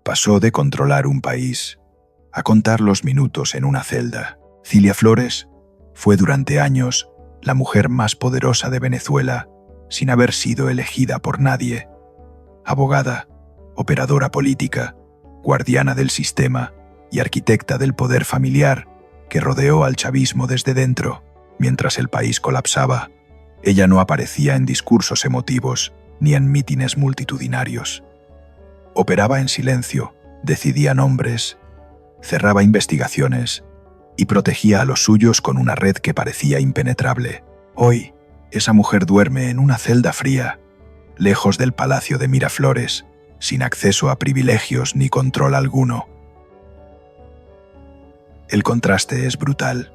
Pasó de controlar un país a contar los minutos en una celda. Cilia Flores fue durante años la mujer más poderosa de Venezuela sin haber sido elegida por nadie. Abogada, operadora política, guardiana del sistema y arquitecta del poder familiar que rodeó al chavismo desde dentro. Mientras el país colapsaba, ella no aparecía en discursos emotivos ni en mítines multitudinarios. Operaba en silencio, decidía nombres, cerraba investigaciones y protegía a los suyos con una red que parecía impenetrable. Hoy, esa mujer duerme en una celda fría, lejos del palacio de Miraflores, sin acceso a privilegios ni control alguno. El contraste es brutal,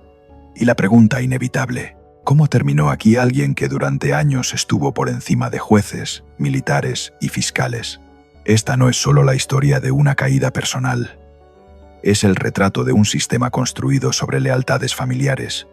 y la pregunta inevitable: ¿cómo terminó aquí alguien que durante años estuvo por encima de jueces, militares y fiscales? Esta no es solo la historia de una caída personal. Es el retrato de un sistema construido sobre lealtades familiares,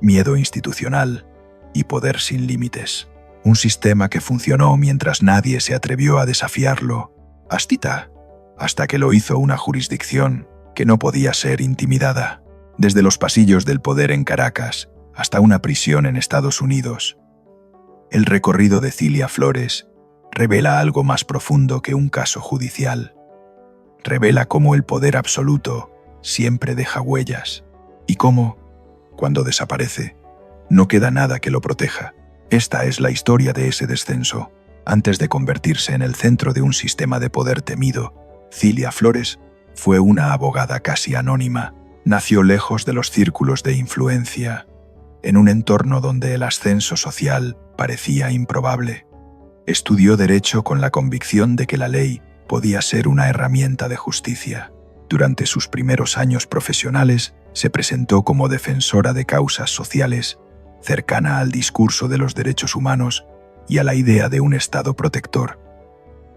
miedo institucional y poder sin límites. Un sistema que funcionó mientras nadie se atrevió a desafiarlo, hasta que lo hizo una jurisdicción que no podía ser intimidada. Desde los pasillos del poder en Caracas hasta una prisión en Estados Unidos, el recorrido de Cilia Flores revela algo más profundo que un caso judicial. Revela cómo el poder absoluto siempre deja huellas y cómo, cuando desaparece, no queda nada que lo proteja. Esta es la historia de ese descenso. Antes de convertirse en el centro de un sistema de poder temido, Cilia Flores fue una abogada casi anónima. Nació lejos de los círculos de influencia, en un entorno donde el ascenso social parecía improbable. Estudió Derecho con la convicción de que la ley podía ser una herramienta de justicia. Durante sus primeros años profesionales, se presentó como defensora de causas sociales, cercana al discurso de los derechos humanos y a la idea de un Estado protector.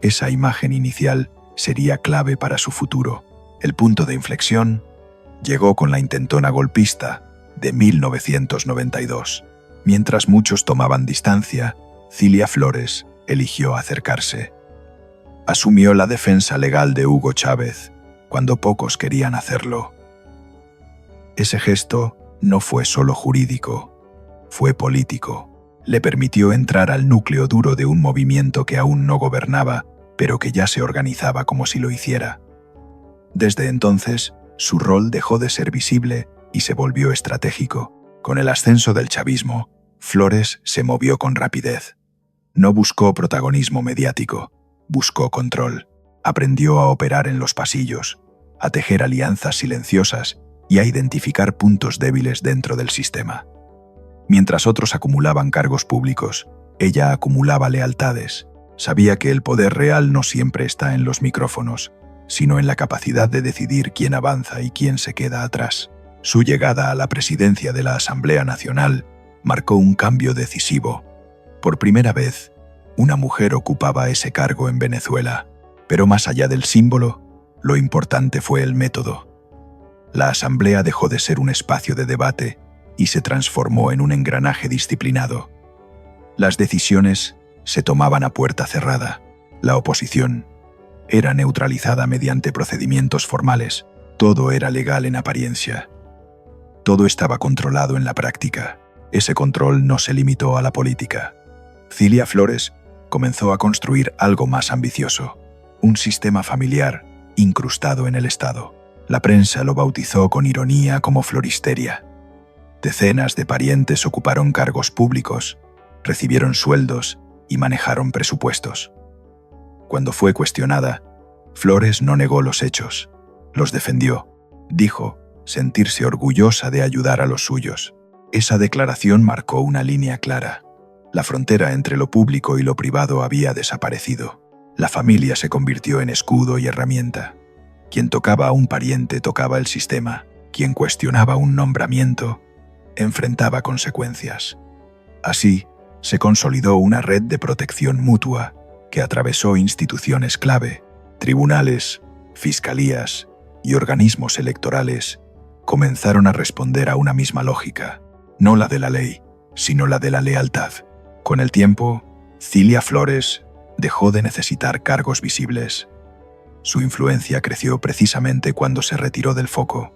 Esa imagen inicial sería clave para su futuro. El punto de inflexión llegó con la intentona golpista de 1992. Mientras muchos tomaban distancia, Cilia Flores eligió acercarse. Asumió la defensa legal de Hugo Chávez cuando pocos querían hacerlo. Ese gesto no fue solo jurídico, fue político. Le permitió entrar al núcleo duro de un movimiento que aún no gobernaba, pero que ya se organizaba como si lo hiciera. Desde entonces, su rol dejó de ser visible y se volvió estratégico. Con el ascenso del chavismo, Flores se movió con rapidez. No buscó protagonismo mediático, buscó control. Aprendió a operar en los pasillos, a tejer alianzas silenciosas y a identificar puntos débiles dentro del sistema. Mientras otros acumulaban cargos públicos, ella acumulaba lealtades. Sabía que el poder real no siempre está en los micrófonos, sino en la capacidad de decidir quién avanza y quién se queda atrás. Su llegada a la presidencia de la Asamblea Nacional marcó un cambio decisivo. Por primera vez, una mujer ocupaba ese cargo en Venezuela. Pero más allá del símbolo, lo importante fue el método. La Asamblea dejó de ser un espacio de debate y se transformó en un engranaje disciplinado. Las decisiones se tomaban a puerta cerrada. La oposición era neutralizada mediante procedimientos formales. Todo era legal en apariencia. Todo estaba controlado en la práctica. Ese control no se limitó a la política. Cilia Flores comenzó a construir algo más ambicioso, un sistema familiar incrustado en el Estado. La prensa lo bautizó con ironía como floristeria. Decenas de parientes ocuparon cargos públicos, recibieron sueldos y manejaron presupuestos. Cuando fue cuestionada, Flores no negó los hechos, los defendió. Dijo sentirse orgullosa de ayudar a los suyos. Esa declaración marcó una línea clara. La frontera entre lo público y lo privado había desaparecido. La familia se convirtió en escudo y herramienta. Quien tocaba a un pariente tocaba el sistema. Quien cuestionaba un nombramiento enfrentaba consecuencias. Así, se consolidó una red de protección mutua que atravesó instituciones clave. Tribunales, fiscalías y organismos electorales comenzaron a responder a una misma lógica, no la de la ley, sino la de la lealtad. Con el tiempo, Cilia Flores dejó de necesitar cargos visibles. Su influencia creció precisamente cuando se retiró del foco.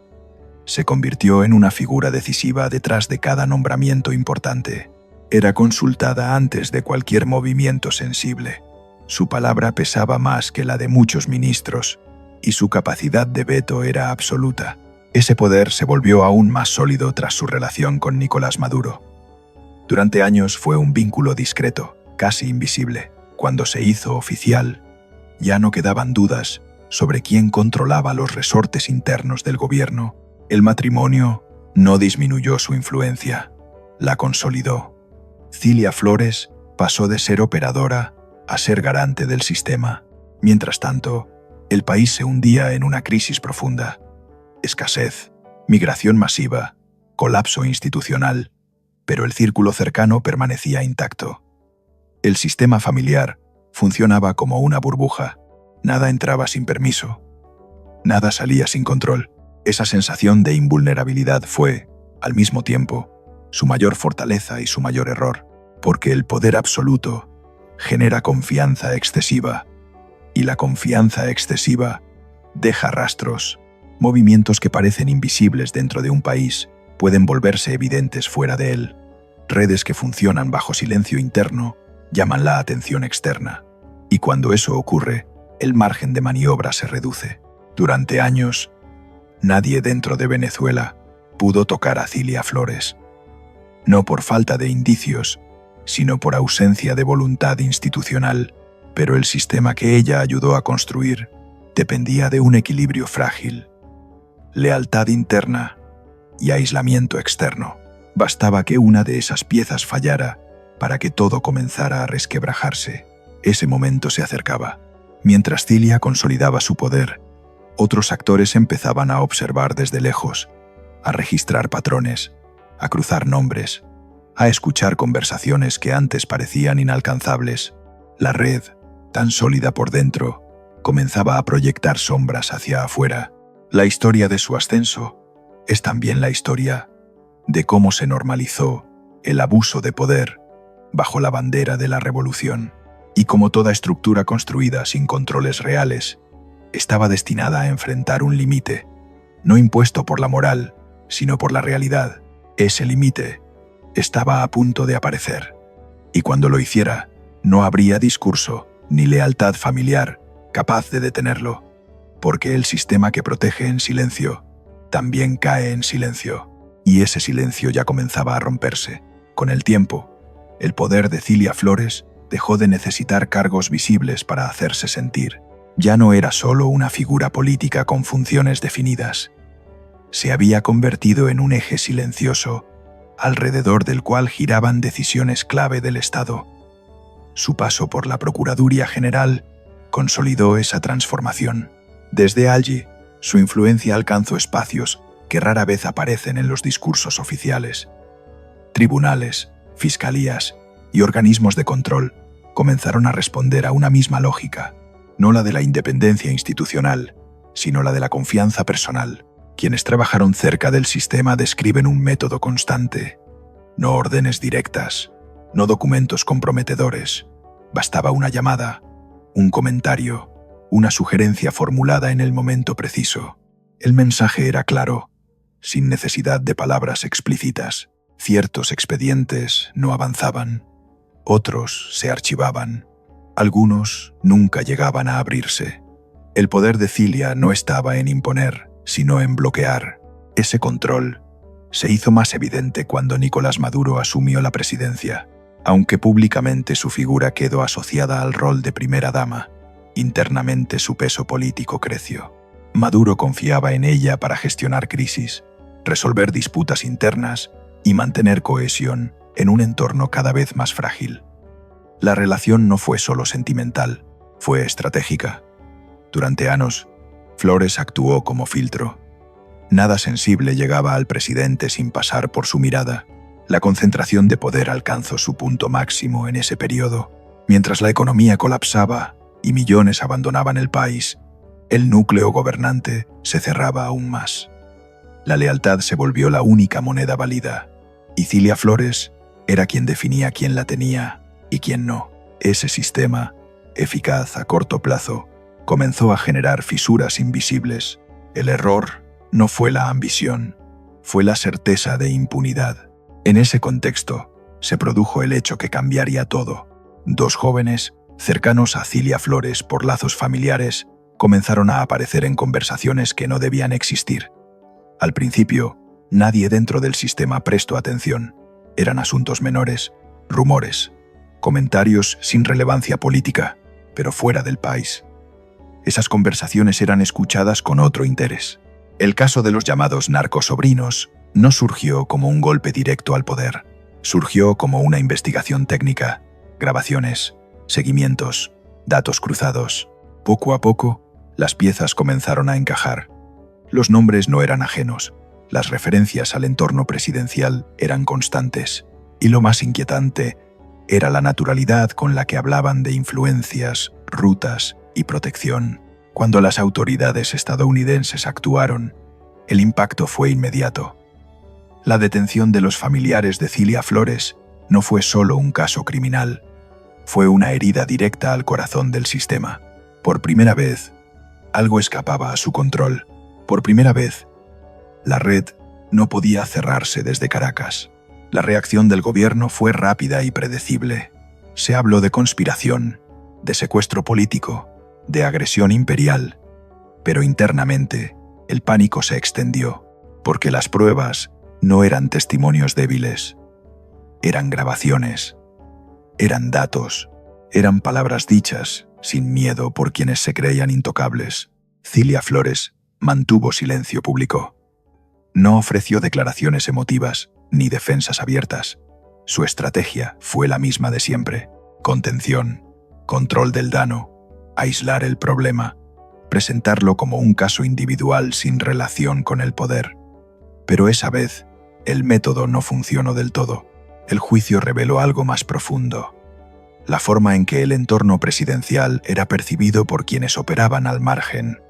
Se convirtió en una figura decisiva detrás de cada nombramiento importante. Era consultada antes de cualquier movimiento sensible. Su palabra pesaba más que la de muchos ministros, y su capacidad de veto era absoluta. Ese poder se volvió aún más sólido tras su relación con Nicolás Maduro. Durante años fue un vínculo discreto, casi invisible. Cuando se hizo oficial, ya no quedaban dudas sobre quién controlaba los resortes internos del gobierno. El matrimonio no disminuyó su influencia, la consolidó. Cilia Flores pasó de ser operadora a ser garante del sistema. Mientras tanto, el país se hundía en una crisis profunda. Escasez, migración masiva, colapso institucional, pero el círculo cercano permanecía intacto. El sistema familiar funcionaba como una burbuja. Nada entraba sin permiso. Nada salía sin control. Esa sensación de invulnerabilidad fue, al mismo tiempo, su mayor fortaleza y su mayor error, porque el poder absoluto genera confianza excesiva, y la confianza excesiva deja rastros. Movimientos que parecen invisibles dentro de un país pueden volverse evidentes fuera de él. Redes que funcionan bajo silencio interno llaman la atención externa, y cuando eso ocurre, el margen de maniobra se reduce. Durante años, nadie dentro de Venezuela pudo tocar a Cilia Flores, no por falta de indicios, sino por ausencia de voluntad institucional, pero el sistema que ella ayudó a construir dependía de un equilibrio frágil, lealtad interna y aislamiento externo. Bastaba que una de esas piezas fallara para que todo comenzara a resquebrajarse. Ese momento se acercaba. Mientras Cilia consolidaba su poder, otros actores empezaban a observar desde lejos, a registrar patrones, a cruzar nombres, a escuchar conversaciones que antes parecían inalcanzables. La red, tan sólida por dentro, comenzaba a proyectar sombras hacia afuera. La historia de su ascenso es también la historia de cómo se normalizó el abuso de poder bajo la bandera de la revolución, y cómo toda estructura construida sin controles reales estaba destinada a enfrentar un límite, no impuesto por la moral, sino por la realidad. Ese límite estaba a punto de aparecer, y cuando lo hiciera, no habría discurso ni lealtad familiar capaz de detenerlo, porque el sistema que protege en silencio también cae en silencio, y ese silencio ya comenzaba a romperse. Con el tiempo, el poder de Cilia Flores dejó de necesitar cargos visibles para hacerse sentir. Ya no era solo una figura política con funciones definidas. Se había convertido en un eje silencioso, alrededor del cual giraban decisiones clave del Estado. Su paso por la Procuraduría General consolidó esa transformación. Desde allí, su influencia alcanzó espacios que rara vez aparecen en los discursos oficiales. Tribunales, fiscalías y organismos de control comenzaron a responder a una misma lógica, no la de la independencia institucional, sino la de la confianza personal. Quienes trabajaron cerca del sistema describen un método constante, no órdenes directas, no documentos comprometedores. Bastaba una llamada, un comentario, una sugerencia formulada en el momento preciso. El mensaje era claro, sin necesidad de palabras explícitas. Ciertos expedientes no avanzaban, otros se archivaban, algunos nunca llegaban a abrirse. El poder de Cilia no estaba en imponer, sino en bloquear. Ese control se hizo más evidente cuando Nicolás Maduro asumió la presidencia. Aunque públicamente su figura quedó asociada al rol de primera dama, internamente su peso político creció. Maduro confiaba en ella para gestionar crisis, resolver disputas internas y mantener cohesión en un entorno cada vez más frágil. La relación no fue solo sentimental, fue estratégica. Durante años, Flores actuó como filtro. Nada sensible llegaba al presidente sin pasar por su mirada. La concentración de poder alcanzó su punto máximo en ese periodo. Mientras la economía colapsaba y millones abandonaban el país, el núcleo gobernante se cerraba aún más. La lealtad se volvió la única moneda válida, y Cilia Flores era quien definía quién la tenía y quién no. Ese sistema, eficaz a corto plazo, comenzó a generar fisuras invisibles. El error no fue la ambición, fue la certeza de impunidad. En ese contexto, se produjo el hecho que cambiaría todo. Dos jóvenes, cercanos a Cilia Flores por lazos familiares, comenzaron a aparecer en conversaciones que no debían existir. Al principio, nadie dentro del sistema prestó atención. Eran asuntos menores, rumores, comentarios sin relevancia política, pero fuera del país. Esas conversaciones eran escuchadas con otro interés. El caso de los llamados narcosobrinos no surgió como un golpe directo al poder. Surgió como una investigación técnica, grabaciones, seguimientos, datos cruzados. Poco a poco, las piezas comenzaron a encajar. Los nombres no eran ajenos, las referencias al entorno presidencial eran constantes, y lo más inquietante era la naturalidad con la que hablaban de influencias, rutas y protección. Cuando las autoridades estadounidenses actuaron, el impacto fue inmediato. La detención de los familiares de Cilia Flores no fue solo un caso criminal, fue una herida directa al corazón del sistema. Por primera vez, algo escapaba a su control. Por primera vez, la red no podía cerrarse desde Caracas. La reacción del gobierno fue rápida y predecible. Se habló de conspiración, de secuestro político, de agresión imperial. Pero internamente, el pánico se extendió, porque las pruebas no eran testimonios débiles. Eran grabaciones, eran datos, eran palabras dichas, sin miedo por quienes se creían intocables. Cilia Flores mantuvo silencio público. No ofreció declaraciones emotivas ni defensas abiertas. Su estrategia fue la misma de siempre: contención, control del daño, aislar el problema, presentarlo como un caso individual sin relación con el poder. Pero esa vez, el método no funcionó del todo. El juicio reveló algo más profundo: la forma en que el entorno presidencial era percibido por quienes operaban al margen,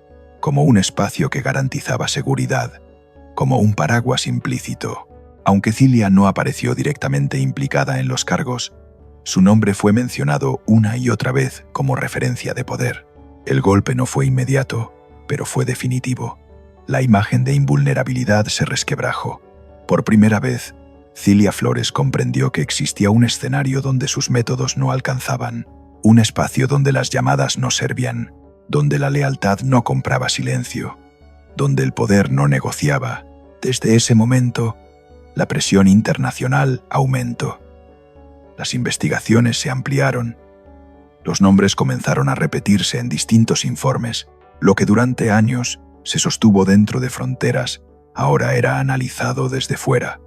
como un espacio que garantizaba seguridad, como un paraguas implícito. Aunque Cilia no apareció directamente implicada en los cargos, su nombre fue mencionado una y otra vez como referencia de poder. El golpe no fue inmediato, pero fue definitivo. La imagen de invulnerabilidad se resquebrajó. Por primera vez, Cilia Flores comprendió que existía un escenario donde sus métodos no alcanzaban, un espacio donde las llamadas no servían, donde la lealtad no compraba silencio, donde el poder no negociaba. Desde ese momento, la presión internacional aumentó. Las investigaciones se ampliaron. Los nombres comenzaron a repetirse en distintos informes. Lo que durante años se sostuvo dentro de fronteras, ahora era analizado desde fuera.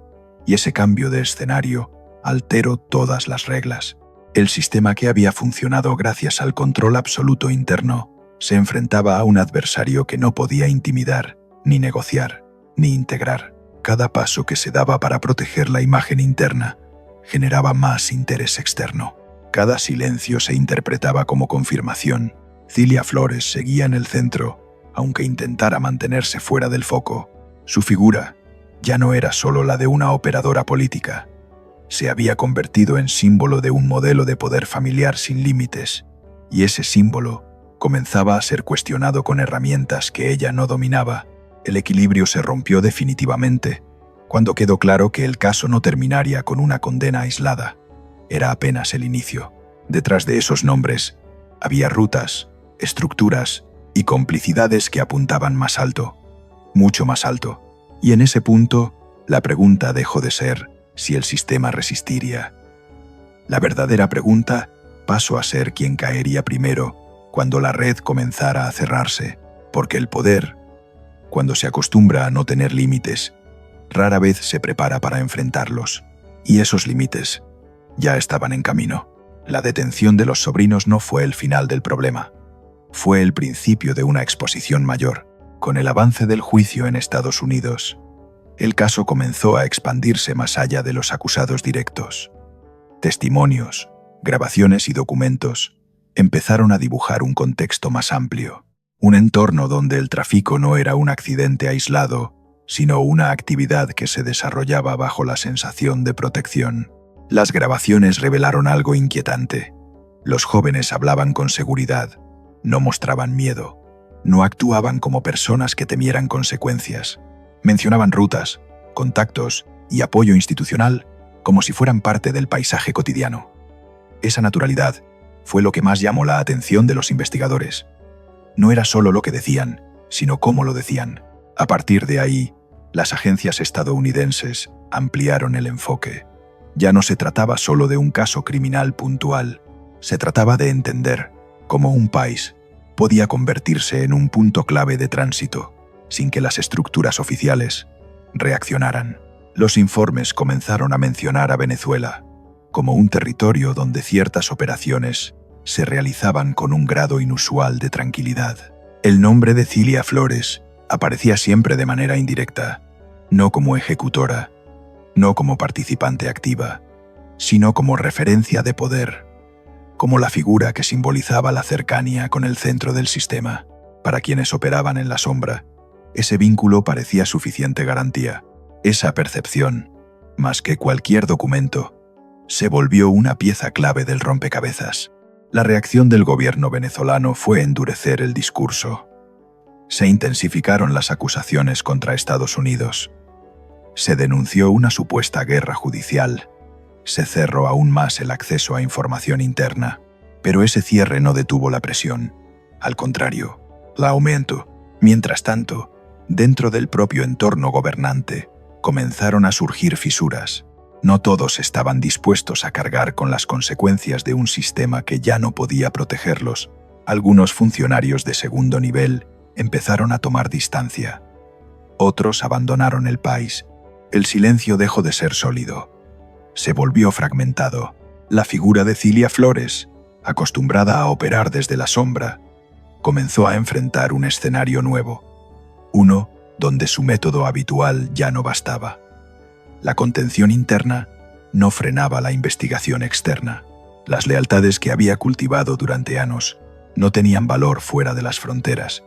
Y ese cambio de escenario alteró todas las reglas. El sistema que había funcionado gracias al control absoluto interno se enfrentaba a un adversario que no podía intimidar, ni negociar, ni integrar. Cada paso que se daba para proteger la imagen interna generaba más interés externo. Cada silencio se interpretaba como confirmación. Cilia Flores seguía en el centro, aunque intentara mantenerse fuera del foco. Su figura ya no era solo la de una operadora política. Se había convertido en símbolo de un modelo de poder familiar sin límites, y ese símbolo comenzaba a ser cuestionado con herramientas que ella no dominaba. El equilibrio se rompió definitivamente cuando quedó claro que el caso no terminaría con una condena aislada. Era apenas el inicio. Detrás de esos nombres había rutas, estructuras y complicidades que apuntaban más alto, mucho más alto. Y en ese punto, la pregunta dejó de ser si el sistema resistiría. La verdadera pregunta pasó a ser quién caería primero cuando la red comenzara a cerrarse, porque el poder, cuando se acostumbra a no tener límites, rara vez se prepara para enfrentarlos. Y esos límites ya estaban en camino. La detención de los sobrinos no fue el final del problema. Fue el principio de una exposición mayor. Con el avance del juicio en Estados Unidos, el caso comenzó a expandirse más allá de los acusados directos. Testimonios, grabaciones y documentos empezaron a dibujar un contexto más amplio, un entorno donde el tráfico no era un accidente aislado, sino una actividad que se desarrollaba bajo la sensación de protección. Las grabaciones revelaron algo inquietante. Los jóvenes hablaban con seguridad, No mostraban miedo. No actuaban como personas que temieran consecuencias. Mencionaban rutas, contactos y apoyo institucional como si fueran parte del paisaje cotidiano. Esa naturalidad fue lo que más llamó la atención de los investigadores. No era solo lo que decían, sino cómo lo decían. A partir de ahí, las agencias estadounidenses ampliaron el enfoque. Ya no se trataba solo de un caso criminal puntual, se trataba de entender cómo un país podía convertirse en un punto clave de tránsito sin que las estructuras oficiales reaccionaran. Los informes comenzaron a mencionar a Venezuela como un territorio donde ciertas operaciones se realizaban con un grado inusual de tranquilidad. El nombre de Cilia Flores aparecía siempre de manera indirecta, no como ejecutora, no como participante activa, sino como referencia de poder, como la figura que simbolizaba la cercanía con el centro del sistema. Para quienes operaban en la sombra, ese vínculo parecía suficiente garantía. Esa percepción, más que cualquier documento, se volvió una pieza clave del rompecabezas. La reacción del gobierno venezolano fue endurecer el discurso. Se intensificaron las acusaciones contra Estados Unidos. Se denunció una supuesta guerra judicial. Se cerró aún más el acceso a información interna. Pero ese cierre no detuvo la presión. Al contrario, la aumentó. Mientras tanto, dentro del propio entorno gobernante, comenzaron a surgir fisuras. No todos estaban dispuestos a cargar con las consecuencias de un sistema que ya no podía protegerlos. Algunos funcionarios de segundo nivel empezaron a tomar distancia. Otros abandonaron el país. El silencio dejó de ser sólido. Se volvió fragmentado. La figura de Cilia Flores, acostumbrada a operar desde la sombra, comenzó a enfrentar un escenario nuevo. Uno donde su método habitual ya no bastaba. La contención interna no frenaba la investigación externa. Las lealtades que había cultivado durante años no tenían valor fuera de las fronteras,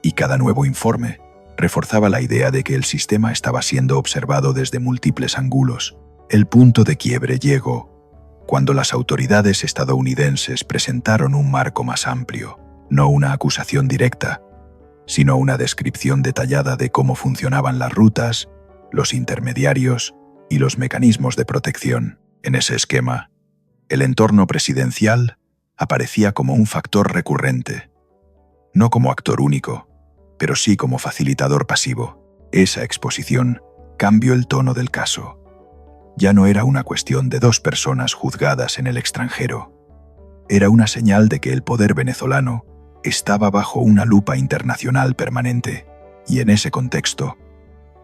y cada nuevo informe reforzaba la idea de que el sistema estaba siendo observado desde múltiples ángulos. El punto de quiebre llegó cuando las autoridades estadounidenses presentaron un marco más amplio, no una acusación directa, sino una descripción detallada de cómo funcionaban las rutas, los intermediarios y los mecanismos de protección. En ese esquema, el entorno presidencial aparecía como un factor recurrente, no como actor único, pero sí como facilitador pasivo. Esa exposición cambió el tono del caso. Ya no era una cuestión de dos personas juzgadas en el extranjero. Era una señal de que el poder venezolano estaba bajo una lupa internacional permanente, y en ese contexto,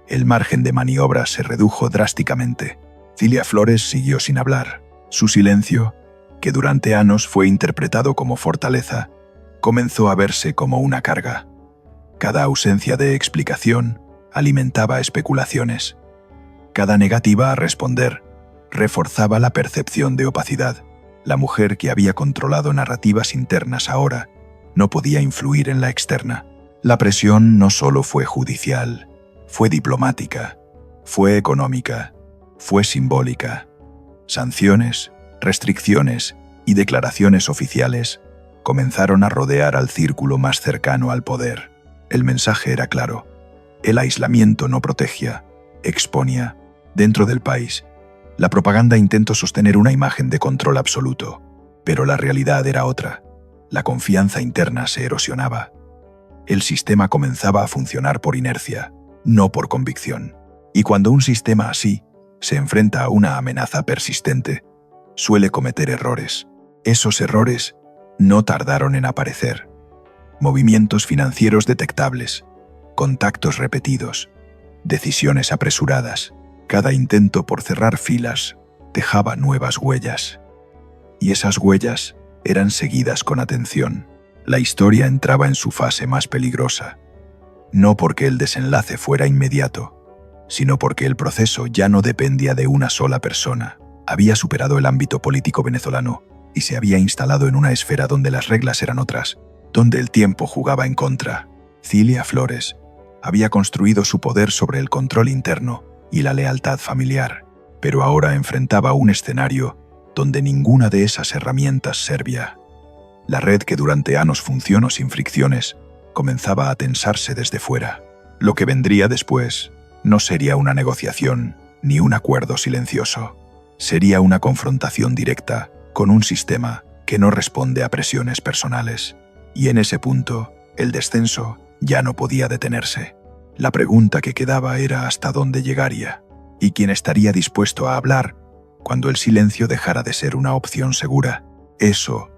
el margen de maniobra se redujo drásticamente. Cilia Flores siguió sin hablar. Su silencio, que durante años fue interpretado como fortaleza, comenzó a verse como una carga. Cada ausencia de explicación alimentaba especulaciones. Cada negativa a responder reforzaba la percepción de opacidad. La mujer que había controlado narrativas internas ahora no podía influir en la externa. La presión no solo fue judicial, fue diplomática, fue económica, fue simbólica. Sanciones, restricciones y declaraciones oficiales comenzaron a rodear al círculo más cercano al poder. El mensaje era claro. El aislamiento no protegía, exponía. Dentro del país, la propaganda intentó sostener una imagen de control absoluto, pero la realidad era otra. La confianza interna se erosionaba. El sistema comenzaba a funcionar por inercia, no por convicción. Y cuando un sistema así se enfrenta a una amenaza persistente, suele cometer errores. Esos errores no tardaron en aparecer. Movimientos financieros detectables, contactos repetidos, decisiones apresuradas. Cada intento por cerrar filas dejaba nuevas huellas. Y esas huellas eran seguidas con atención. La historia entraba en su fase más peligrosa, no porque el desenlace fuera inmediato, sino porque el proceso ya no dependía de una sola persona. Había superado el ámbito político venezolano y se había instalado en una esfera donde las reglas eran otras, donde el tiempo jugaba en contra. Cilia Flores había construido su poder sobre el control interno y la lealtad familiar, pero ahora enfrentaba un escenario donde ninguna de esas herramientas servía. La red que durante años funcionó sin fricciones comenzaba a tensarse desde fuera. Lo que vendría después no sería una negociación ni un acuerdo silencioso. Sería una confrontación directa con un sistema que no responde a presiones personales. Y en ese punto, el descenso ya no podía detenerse. La pregunta que quedaba era hasta dónde llegaría y quién estaría dispuesto a hablar cuando el silencio dejara de ser una opción segura. Eso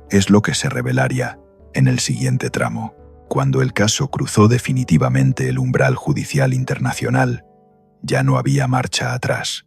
es lo que se revelaría en el siguiente tramo. Cuando el caso cruzó definitivamente el umbral judicial internacional, ya no había marcha atrás.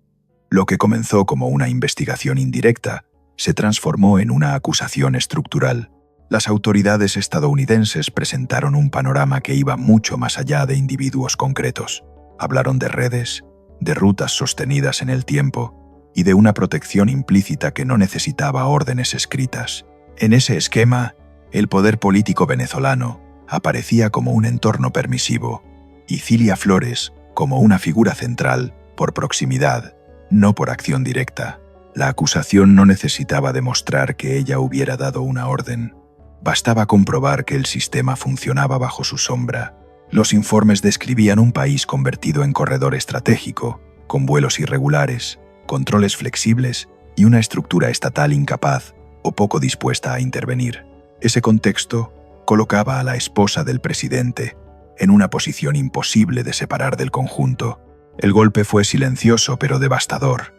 Lo que comenzó como una investigación indirecta se transformó en una acusación estructural. Las autoridades estadounidenses presentaron un panorama que iba mucho más allá de individuos concretos. Hablaron de redes, de rutas sostenidas en el tiempo y de una protección implícita que no necesitaba órdenes escritas. En ese esquema, el poder político venezolano aparecía como un entorno permisivo y Cilia Flores como una figura central por proximidad, no por acción directa. La acusación no necesitaba demostrar que ella hubiera dado una orden. Bastaba comprobar que el sistema funcionaba bajo su sombra. Los informes describían un país convertido en corredor estratégico, con vuelos irregulares, controles flexibles y una estructura estatal incapaz o poco dispuesta a intervenir. Ese contexto colocaba a la esposa del presidente en una posición imposible de separar del conjunto. El golpe fue silencioso pero devastador.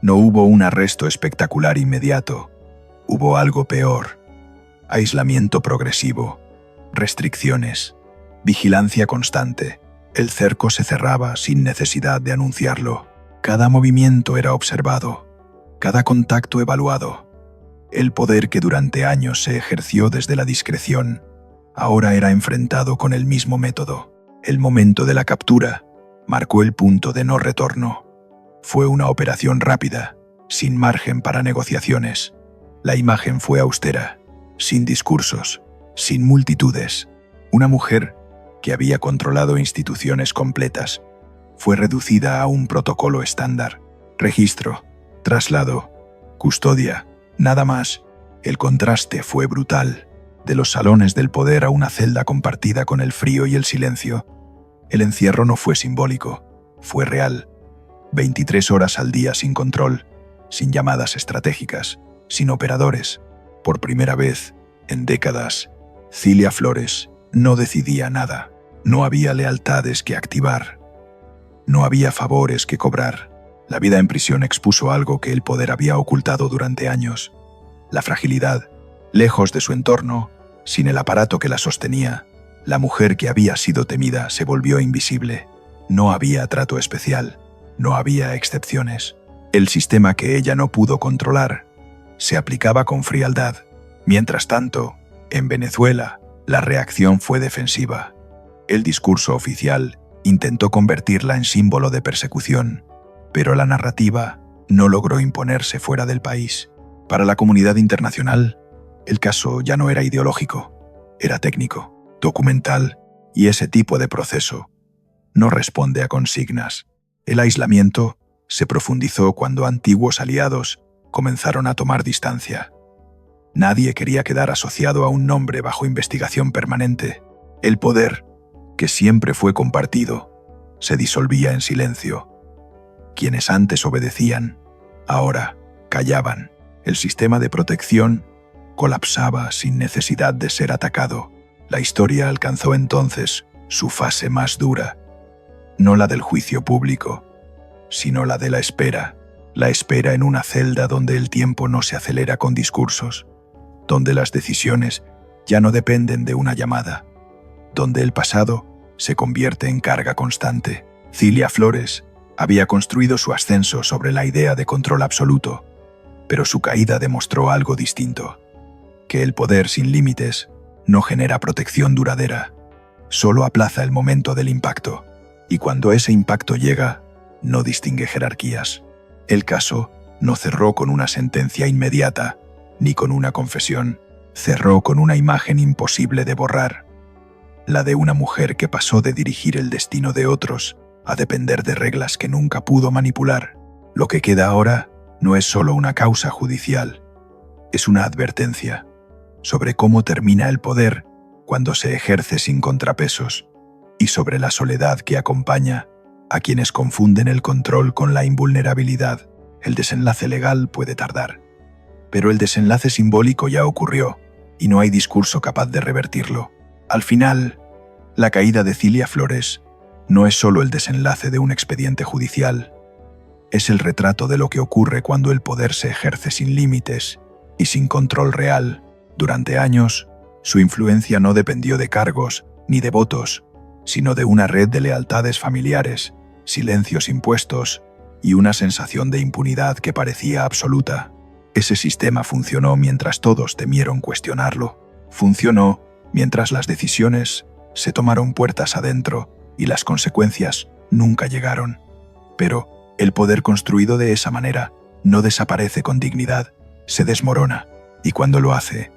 No hubo un arresto espectacular inmediato. Hubo algo peor. Aislamiento progresivo, restricciones, vigilancia constante. El cerco se cerraba sin necesidad de anunciarlo. Cada movimiento era observado, cada contacto evaluado. El poder que durante años se ejerció desde la discreción, ahora era enfrentado con el mismo método. El momento de la captura marcó el punto de no retorno. Fue una operación rápida, sin margen para negociaciones. La imagen fue austera, sin discursos, sin multitudes. Una mujer que había controlado instituciones completas fue reducida a un protocolo estándar. Registro, traslado, custodia, nada más. El contraste fue brutal. De los salones del poder a una celda compartida con el frío y el silencio. El encierro no fue simbólico, fue real. 23 horas al día sin control, sin llamadas estratégicas, sin operadores. Por primera vez, en décadas, Cilia Flores no decidía nada. No había lealtades que activar. No había favores que cobrar. La vida en prisión expuso algo que el poder había ocultado durante años. La fragilidad, lejos de su entorno, sin el aparato que la sostenía, la mujer que había sido temida se volvió invisible. No había trato especial, no había excepciones. El sistema que ella no pudo controlar se aplicaba con frialdad. Mientras tanto, en Venezuela, la reacción fue defensiva. El discurso oficial intentó convertirla en símbolo de persecución, pero la narrativa no logró imponerse fuera del país. Para la comunidad internacional, el caso ya no era ideológico, era técnico, documental, y ese tipo de proceso no responde a consignas. El aislamiento se profundizó cuando antiguos aliados comenzaron a tomar distancia. Nadie quería quedar asociado a un nombre bajo investigación permanente. El poder, que siempre fue compartido, se disolvía en silencio. Quienes antes obedecían, ahora callaban. El sistema de protección colapsaba sin necesidad de ser atacado. La historia alcanzó entonces su fase más dura. No la del juicio público, sino la de la espera en una celda donde el tiempo no se acelera con discursos, donde las decisiones ya no dependen de una llamada, donde el pasado se convierte en carga constante. Cilia Flores había construido su ascenso sobre la idea de control absoluto, pero su caída demostró algo distinto, que el poder sin límites no genera protección duradera, solo aplaza el momento del impacto, y cuando ese impacto llega, no distingue jerarquías. El caso no cerró con una sentencia inmediata, ni con una confesión, cerró con una imagen imposible de borrar, la de una mujer que pasó de dirigir el destino de otros a depender de reglas que nunca pudo manipular. Lo que queda ahora no es solo una causa judicial, es una advertencia. sobre cómo termina el poder cuando se ejerce sin contrapesos y sobre la soledad que acompaña a quienes confunden el control con la invulnerabilidad. El desenlace legal puede tardar, pero el desenlace simbólico ya ocurrió y no hay discurso capaz de revertirlo. Al final, la caída de Cilia Flores no es solo el desenlace de un expediente judicial, es el retrato de lo que ocurre cuando el poder se ejerce sin límites y sin control real. Durante años, su influencia no dependió de cargos ni de votos, sino de una red de lealtades familiares, silencios impuestos y una sensación de impunidad que parecía absoluta. Ese sistema funcionó mientras todos temieron cuestionarlo. Funcionó mientras las decisiones se tomaron puertas adentro y las consecuencias nunca llegaron. Pero el poder construido de esa manera no desaparece con dignidad, se desmorona, y cuando lo hace,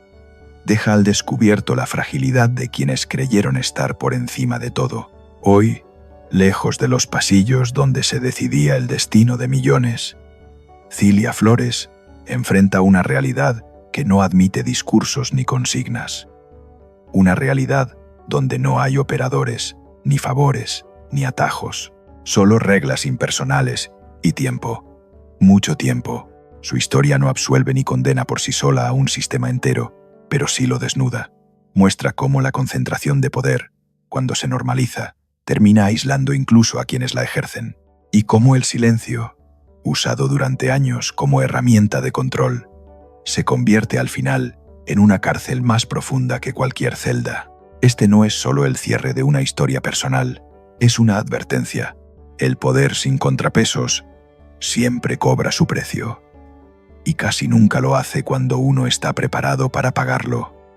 deja al descubierto la fragilidad de quienes creyeron estar por encima de todo. Hoy, lejos de los pasillos donde se decidía el destino de millones, Cilia Flores enfrenta una realidad que no admite discursos ni consignas. Una realidad donde no hay operadores, ni favores, ni atajos, solo reglas impersonales y tiempo. Mucho tiempo. Su historia no absuelve ni condena por sí sola a un sistema entero, pero sí lo desnuda. Muestra cómo la concentración de poder, cuando se normaliza, termina aislando incluso a quienes la ejercen, y cómo el silencio, usado durante años como herramienta de control, se convierte al final en una cárcel más profunda que cualquier celda. Este no es solo el cierre de una historia personal, es una advertencia. El poder sin contrapesos siempre cobra su precio, y casi nunca lo hace cuando uno está preparado para pagarlo.